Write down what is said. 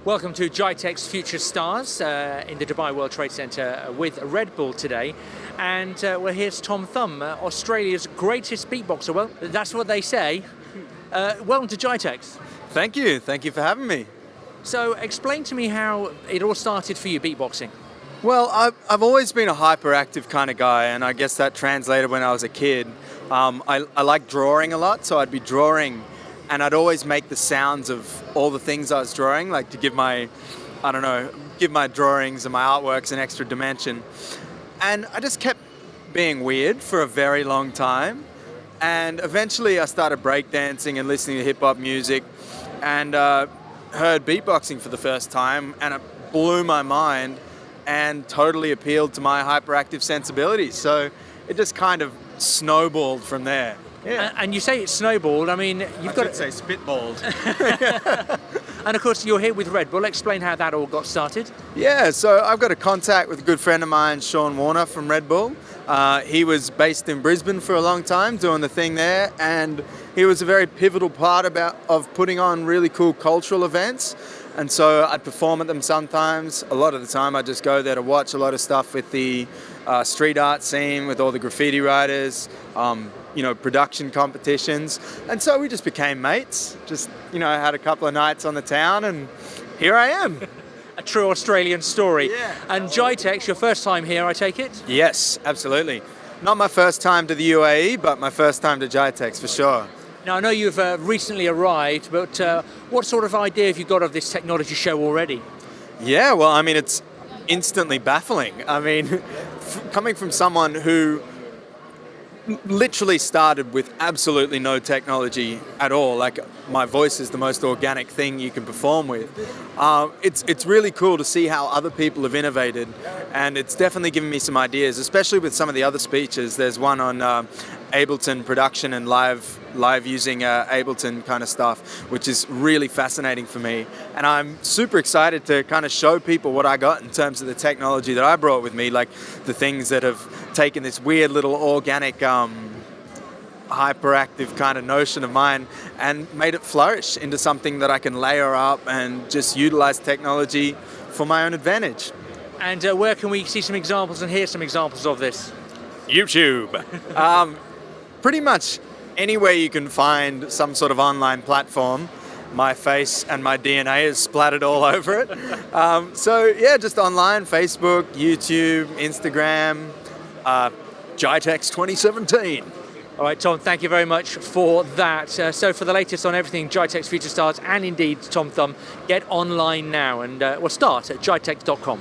Welcome to GITEX Future Stars in the Dubai World Trade Center with Red Bull today. And well, here's Thum, Australia's greatest beatboxer. Well, that's what they say. Welcome to GITEX. Thank you for having me. So explain to me how it all started for you, beatboxing. Well, I've always been a hyperactive kind of guy, and I guess that translated when I was a kid. I like drawing a lot, so I'd be drawing and I'd always make the sounds of all the things I was drawing, like to give my drawings and my artworks an extra dimension. And I just kept being weird for a very long time. And eventually I started breakdancing and listening to hip hop music and heard beatboxing for the first time, and it blew my mind and totally appealed to my hyperactive sensibilities. So it just kind of snowballed from there. Yeah. And you say it snowballed, I mean, you've got to say spitballed. And of course you're here with Red Bull. Explain how that all got started. Yeah, so I've got a contact with a good friend of mine, Sean Warner from Red Bull. He was based in Brisbane for a long time doing the thing there, and he was a very pivotal part of putting on really cool cultural events. And so I'd perform at them sometimes. A lot of the time I just go there to watch a lot of stuff with the street art scene, with all the graffiti writers, production competitions. And so we just became mates, had a couple of nights on the town, and here I am. A true Australian story. Yeah. And GITEX, your first time here, I take it? Yes, absolutely. Not my first time to the UAE, but my first time to GITEX for sure. Now, I know you've recently arrived, but what sort of idea have you got of this technology show already? Yeah, well, I mean, it's instantly baffling. I mean, coming from someone who literally started with absolutely no technology at all, like my voice is the most organic thing you can perform with. It's really cool to see how other people have innovated, and it's definitely given me some ideas, especially with some of the other speeches. There's one on Ableton production and live using Ableton kind of stuff, which is really fascinating for me. And I'm super excited to kind of show people what I got in terms of the technology that I brought with me, like the things that have taken this weird little organic hyperactive kind of notion of mine and made it flourish into something that I can layer up and just utilize technology for my own advantage. And where can we see some examples and hear some examples of this? YouTube. Pretty much anywhere you can find some sort of online platform, my face and my DNA is splattered all over it. So yeah, just online, Facebook, YouTube, Instagram, GITEX 2017. All right, Tom, thank you very much for that. So for the latest on everything GITEX Future Stars and indeed Thum, get online now, and we'll start at gitex.com.